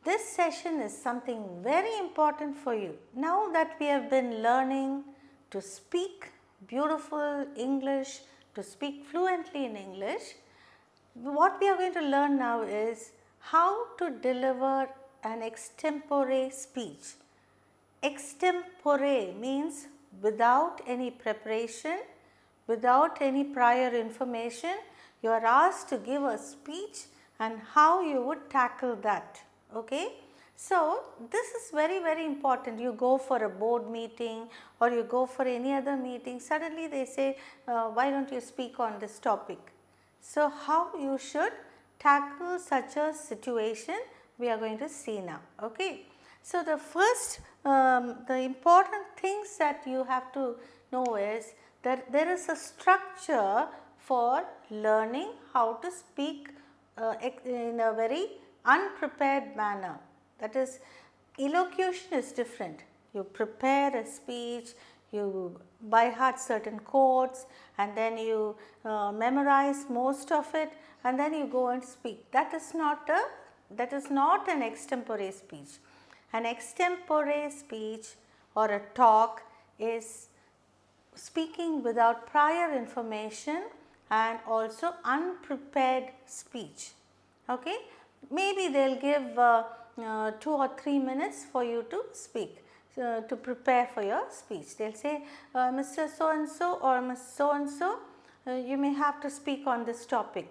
this session is something very important for you. Now that we have been learning to speak beautiful English, to speak fluently in English, what we are going to learn now is how to deliver an extempore speech. Extempore means without any preparation, without any prior information, you are asked to give a speech and how you would tackle that. Okay? So, this is very important. You go for a board meeting or you go for any other meeting, suddenly they say, why don't you speak on this topic? So, how you should tackle such a situation we are going to see now. Okay? So, the first the important things that you have to know is that there is a structure for learning how to speak in a very unprepared manner. That is, elocution is different. You prepare a speech, you by heart certain quotes and then you memorize most of it and then you go and speak. That is not an extempore speech. An extempore speech or a talk is speaking without prior information and also unprepared speech. Okay? Maybe they will give 2 or 3 minutes for you to speak, to prepare for your speech. They will say, Mr. So and so or Ms. So and so, you may have to speak on this topic,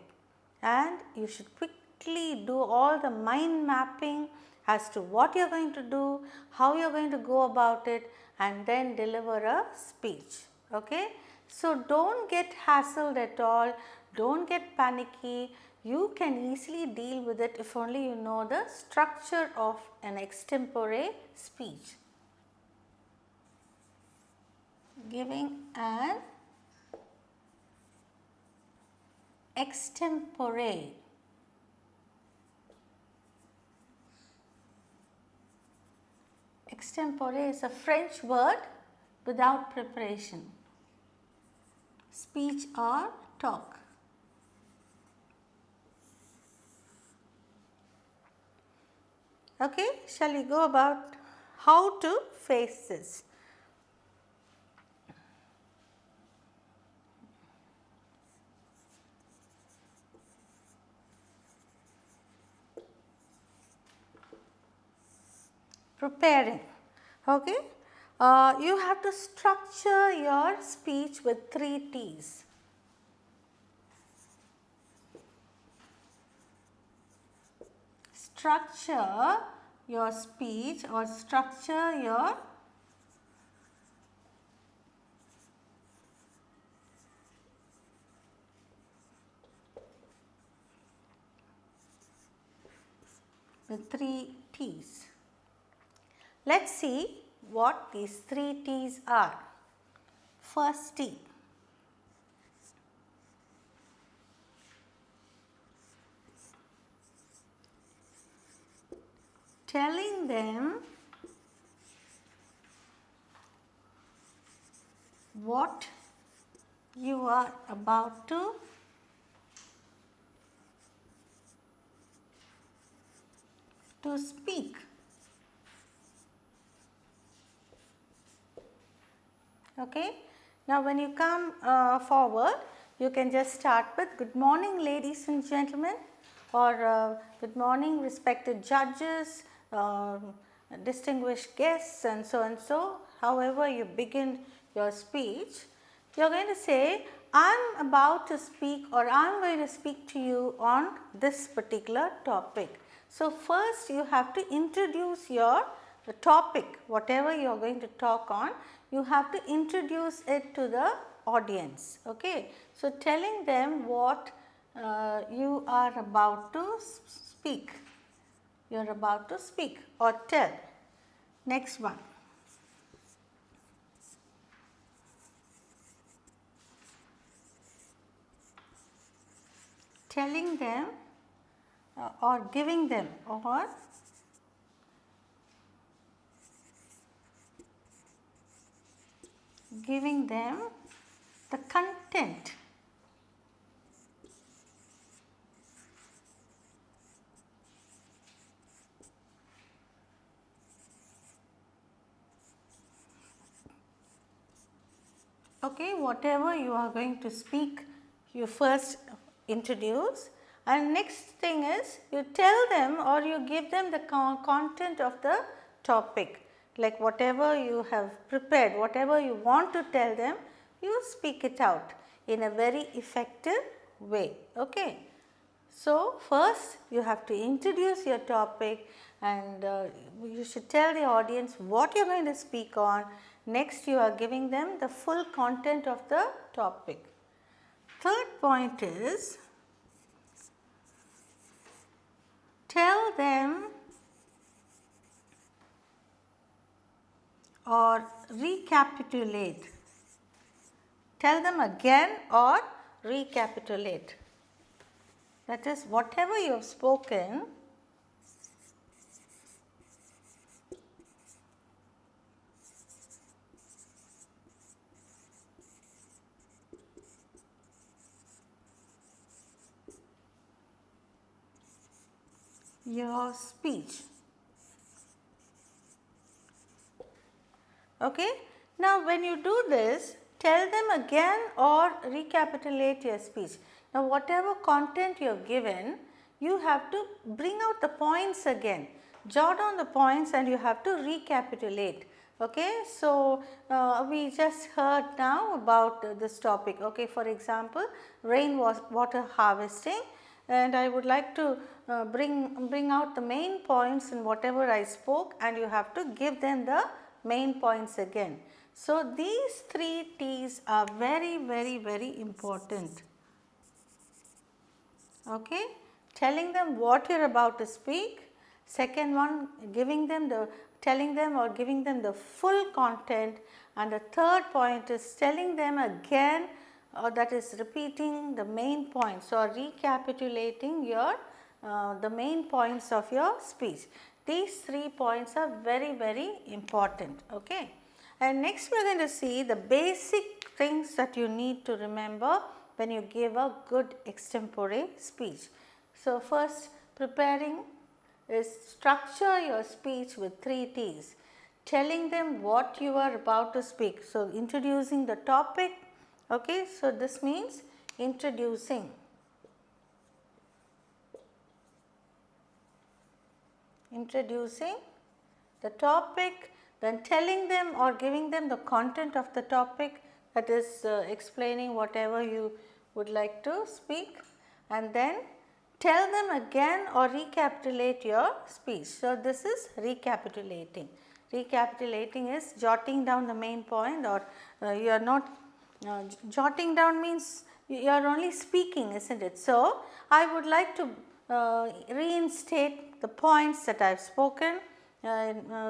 and you should quickly do all the mind mapping as to what you are going to do, how you are going to go about it, and then deliver a speech. Okay? So, do not get hassled at all, do not get panicky. You can easily deal with it if only you know the structure of an extempore speech. Giving an extempore. Extempore is a French word without preparation, speech or talk. Okay, shall we go about how to face this? Preparing. Okay, you have to structure your speech with 3 T's. Structure your speech or structure your with 3 T's. Let us see what these 3 T's are. First T, telling them what you are about to speak. Okay. Now, when you come forward, you can just start with good morning ladies and gentlemen, or good morning respected judges, distinguished guests, and so and so. However you begin your speech, you are going to say, I am about to speak or I am going to speak to you on this particular topic. So, first you have to introduce your topic, whatever you are going to talk on, you have to introduce it to the audience. Okay. So, telling them what you are about to speak, you are about to speak or tell. Next one. Telling them or giving them or giving them the content Okay, whatever you are going to speak, you first introduce, and next thing is you tell them or you give them the content of the topic, like whatever you have prepared, whatever you want to tell them, you speak it out in a very effective way. Okay. So, first you have to introduce your topic, and you should tell the audience what you are going to speak on. Next, you are giving them the full content of the topic. Third point is, tell them or recapitulate. Tell them again or recapitulate. That is, whatever you have spoken, your speech. Okay. Now, when you do this, tell them again or recapitulate your speech. Now, whatever content you have given, you have to bring out the points again, jot down the points, and you have to recapitulate. Okay. So, we just heard now about this topic. Okay. For example, rainwater harvesting, and I would like to bring out the main points in whatever I spoke, and you have to give them the main points again. So, these 3 T's are very important. Okay. Telling them what you are about to speak. Second one, telling them or giving them the full content, and the third point is telling them again, that is repeating the main points or recapitulating your the main points of your speech. These 3 points are very important. Okay. And next we are going to see the basic things that you need to remember when you give a good extempore speech. So, first, preparing is structure your speech with 3 T's, telling them what you are about to speak. So, introducing the topic. Okay. So, this means introducing. Introducing the topic, then telling them or giving them the content of the topic, that is explaining whatever you would like to speak, and then tell them again or recapitulate your speech. So, this is recapitulating. Recapitulating is jotting down the main point, or you are not jotting down means you are only speaking, isn't it? So, I would like to reinstate the points that I have spoken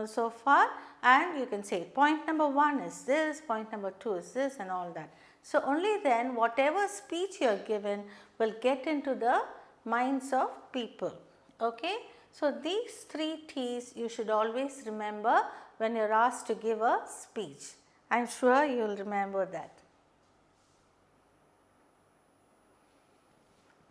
so far, and you can say point number 1 is this, point number 2 is this, and all that. So, only then whatever speech you are given will get into the minds of people. Okay. So, these 3 T's you should always remember when you are asked to give a speech. I am sure you will remember that.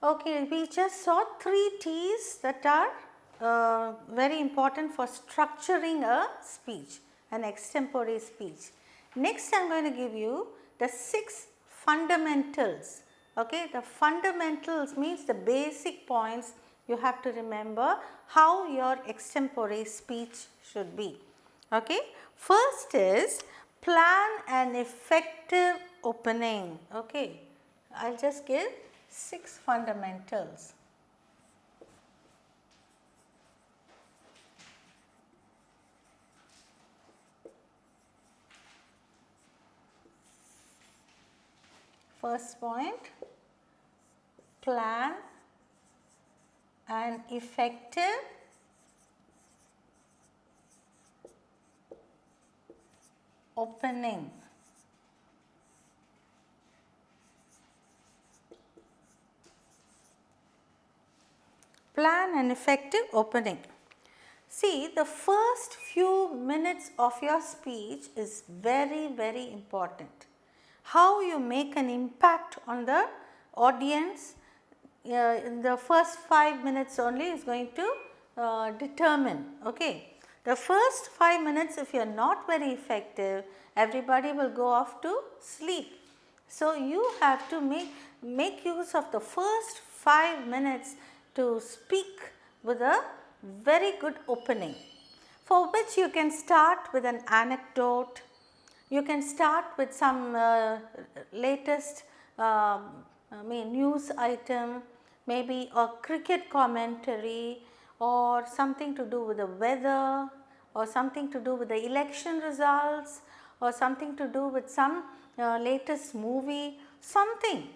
Okay, we just saw 3 T's that are very important for structuring a speech, an extempore speech. Next, I am going to give you the 6 fundamentals. Okay, the fundamentals means the basic points you have to remember how your extempore speech should be. Okay, first is plan an effective opening. Okay, I will just give 6 fundamentals. First point, plan an effective opening. Plan an effective opening. See, the first few minutes of your speech is very important. How you make an impact on the audience in the first 5 minutes only is going to determine. Okay. The first 5 minutes, if you are not very effective, everybody will go off to sleep. So, you have to make use of the first 5 minutes to speak with a very good opening, for which you can start with an anecdote. You can start with some latest news item, maybe a cricket commentary, or something to do with the weather, or something to do with the election results, or something to do with some latest movie, something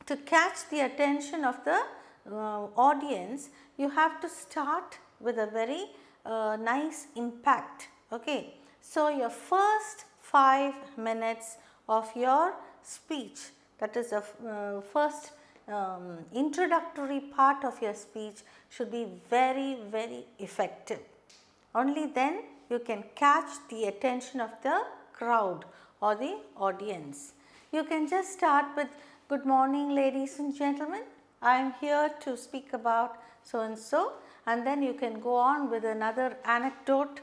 to catch the attention of the audience. You have to start with a very nice impact. Okay. So, your first 5 minutes of your speech, that is the first introductory part of your speech, should be very, very effective. Only then you can catch the attention of the crowd or the audience. You can just start with, good morning ladies and gentlemen, I am here to speak about so and so, and then you can go on with another anecdote,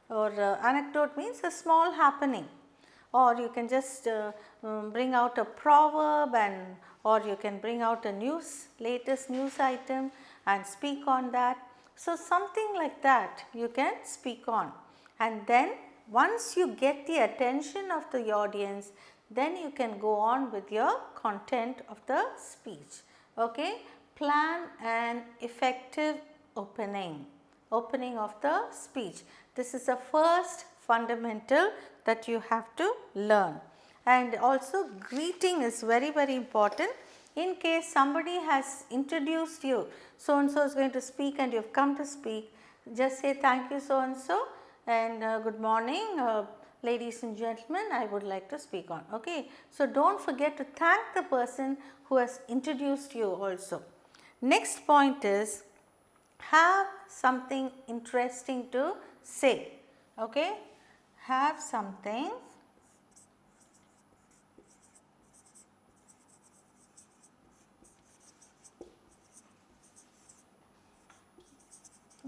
or anecdote means a small happening, or you can just bring out a proverb, and or you can bring out a latest news item and speak on that. So, something like that you can speak on, and then once you get the attention of the audience, then you can go on with your content of the speech. Okay. Plan an effective opening of the speech. This is the first fundamental that you have to learn. And also greeting is very, very important. In case somebody has introduced you, so and so is going to speak and you have come to speak, just say thank you so and so, and good morning ladies and gentlemen, I would like to speak on. Okay. So, do not forget to thank the person who has introduced you also. Next point is, have something interesting to say. Okay. Have something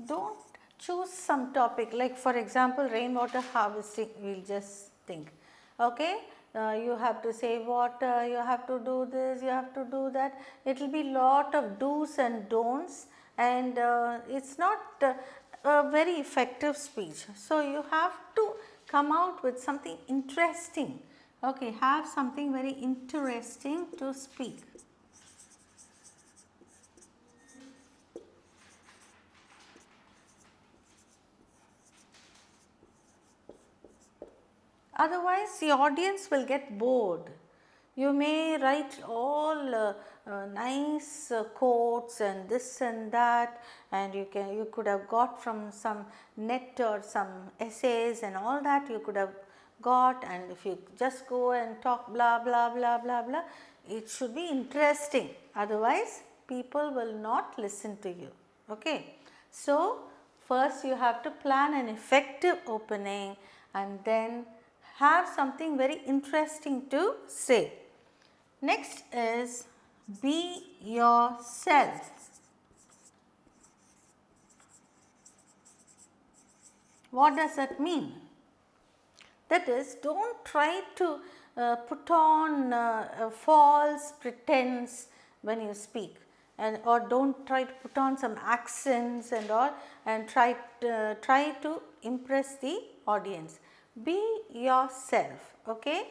do not choose some topic, like for example rainwater harvesting, we will just think. Okay. You have to save water, you have to do this, you have to do that. It will be lot of do's and don'ts, and it is not a very effective speech. So, you have to come out with something interesting. Okay. Have something very interesting to speak. Otherwise, the audience will get bored. You may write all nice quotes and this and that, and you could have got from some net or some essays and all that you could have got, and if you just go and talk blah blah blah blah blah, it should be interesting. Otherwise, people will not listen to you. Okay. So, first you have to plan an effective opening, and then have something very interesting to say. Next is, be yourself. What does that mean? That is, do not try to put on false pretense when you speak, and or do not try to put on some accents and all, and try to impress the audience. Be yourself. Okay.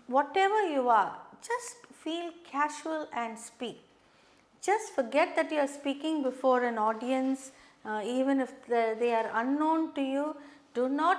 Whatever you are, just feel casual and speak. Just forget that you are speaking before an audience, even if they are unknown to you. Do not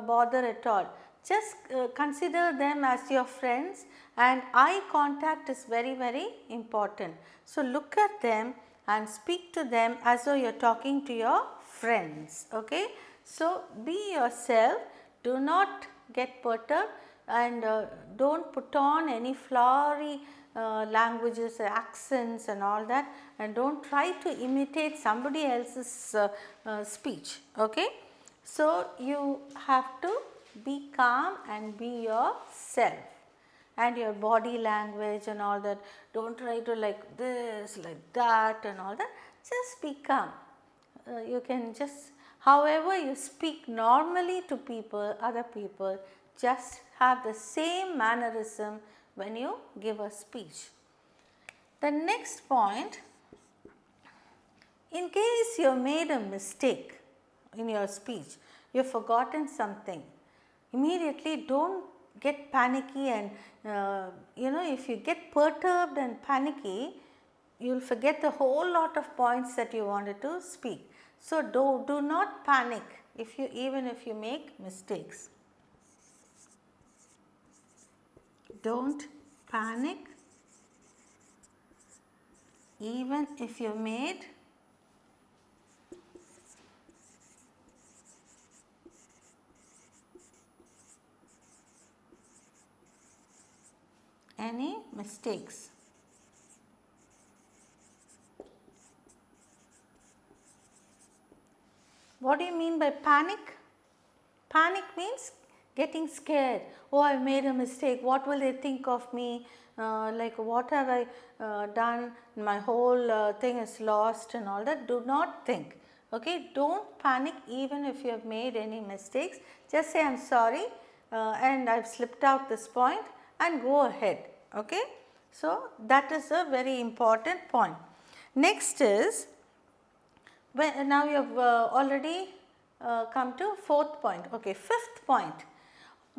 bother at all. Just consider them as your friends, and eye contact is very, very important. So, look at them and speak to them as though you are talking to your friends. Okay. So, be yourself. Do not get perturbed, and do not put on any flowery languages, accents and all that, and do not try to imitate somebody else's speech. Okay. So, you have to be calm and be yourself, and your body language and all that. Do not try to like this, like that and all that. Just be calm. You can just However you speak normally to people, other people, just have the same mannerism when you give a speech. The next point, in case you made a mistake in your speech, you have forgotten something, immediately don't get panicky and if you get perturbed and panicky, you will forget the whole lot of points that you wanted to speak. So, do not panic even if you make mistakes. Don't panic even if you made any mistakes. What do you mean by panic? Panic means getting scared. Oh, I made a mistake. What will they think of me? Like, what have I done? My whole thing is lost and all that. Do not think. Okay, don't panic even if you have made any mistakes. Just say, I'm sorry and I've slipped out this point, and go ahead. Okay, so that is a very important point. Next is, now you have already come to fourth point. Okay, fifth point,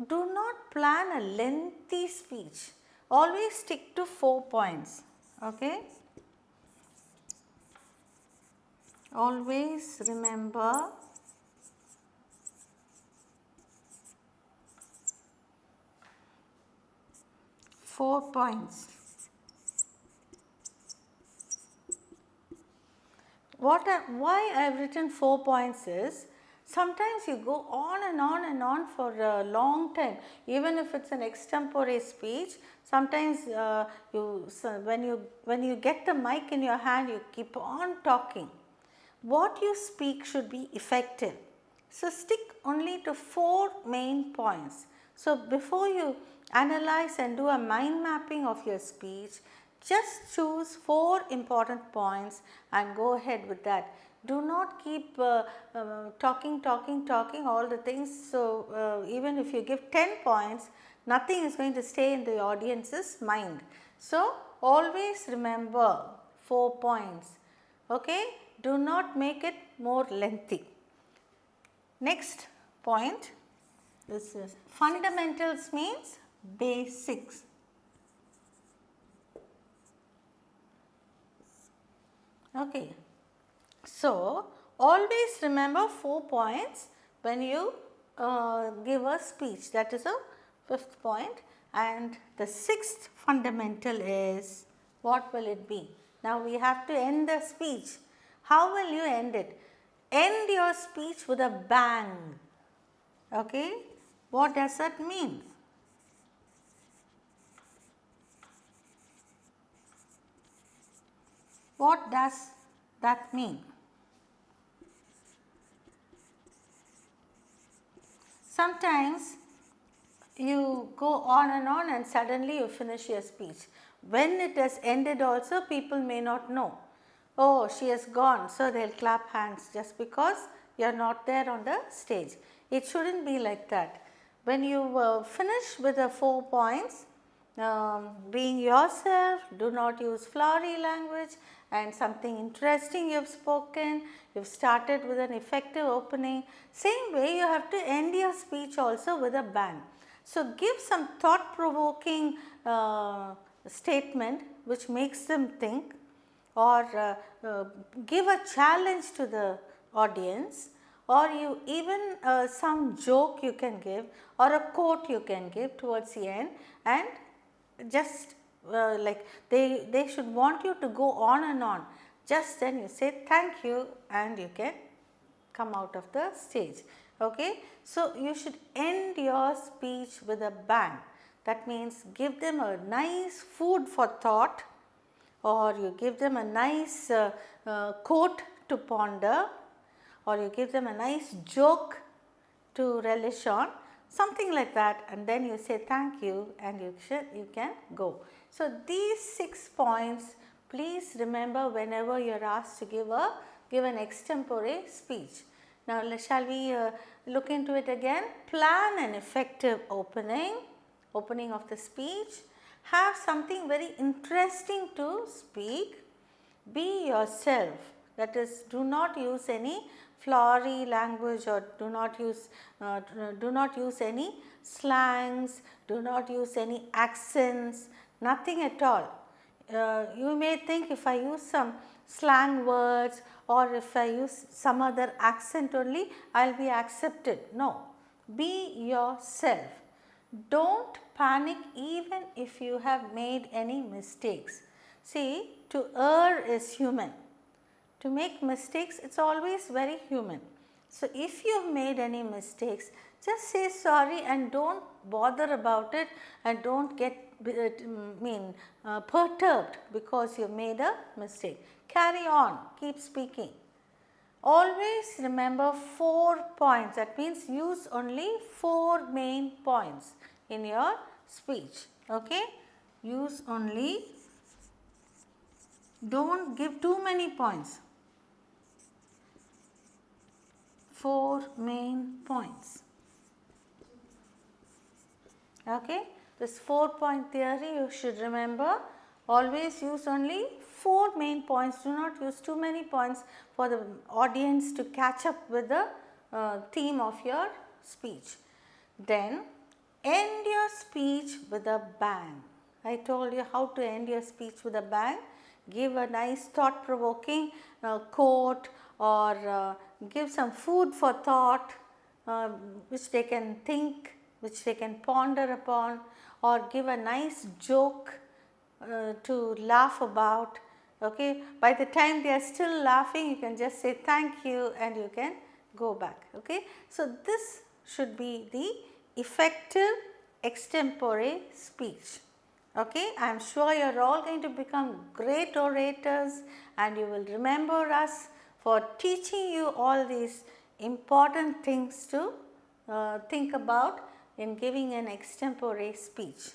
do not plan a lengthy speech. Always stick to 4 points. Okay, always remember 4 points. Why I have written 4 points is, sometimes you go on and on and on for a long time, even if it's an extempore speech. Sometimes when you get the mic in your hand, you keep on talking. What you speak should be effective. So, stick only to 4 main points. So, before you analyze and do a mind mapping of your speech, just choose 4 important points and go ahead with that. Do not keep talking all the things. So, even if you give 10 points, nothing is going to stay in the audience's mind. So, always remember 4 points. Okay? Do not make it more lengthy. Next point, this is fundamentals, means basics. Okay. So, always remember 4 points when you give a speech. That is a fifth point. And the sixth fundamental is, what will it be? Now, we have to end the speech. How will you end it? End your speech with a bang. Okay. What does that mean? What does that mean? Sometimes you go on and suddenly you finish your speech. When it has ended also, people may not know. Oh, she has gone, so they will clap hands just because you are not there on the stage. It shouldn't be like that. When you finish with the 4 points, being yourself, do not use flowery language, and something interesting you have spoken, you have started with an effective opening. Same way you have to end your speech also with a bang. So, give some thought provoking statement which makes them think, or give a challenge to the audience, or you even some joke you can give, or a quote you can give towards the end, and just like they should want you to go on and on. Just then you say thank you and you can come out of the stage. Okay. So, you should end your speech with a bang. That means give them a nice food for thought, or you give them a nice quote to ponder, or you give them a nice joke to relish on, something like that, and then you say thank you and you can go. So, these 6 points please remember whenever you are asked to give an extempore speech. Now, shall we look into it again? Plan an effective opening of the speech. Have something very interesting to speak. Be yourself, that is, do not use any flowery language, or do not use any slangs, do not use any accents, nothing at all. You may think, if I use some slang words or if I use some other accent only, I will be accepted. No, be yourself. Don't panic even if you have made any mistakes. See, to err is human. To make mistakes, it's always very human. So, if you've made any mistakes, just say sorry and don't bother about it, and don't get perturbed because you made a mistake. Carry on, keep speaking. Always remember 4 points, that means use only 4 main points in your speech. Okay? Use only, don't give too many points. 4 main points. Okay? This 4-point theory you should remember. Always use only 4 main points. Do not use too many points for the audience to catch up with the theme of your speech. Then end your speech with a bang. I told you how to end your speech with a bang. Give a nice thought provoking quote, or give some food for thought which they can think, which they can ponder upon, or give a nice joke to laugh about. Okay, by the time they are still laughing, you can just say thank you and you can go back. Okay, so this should be the effective extempore speech. Okay, I am sure you are all going to become great orators, and you will remember us for teaching you all these important things to think about in giving an extempore speech.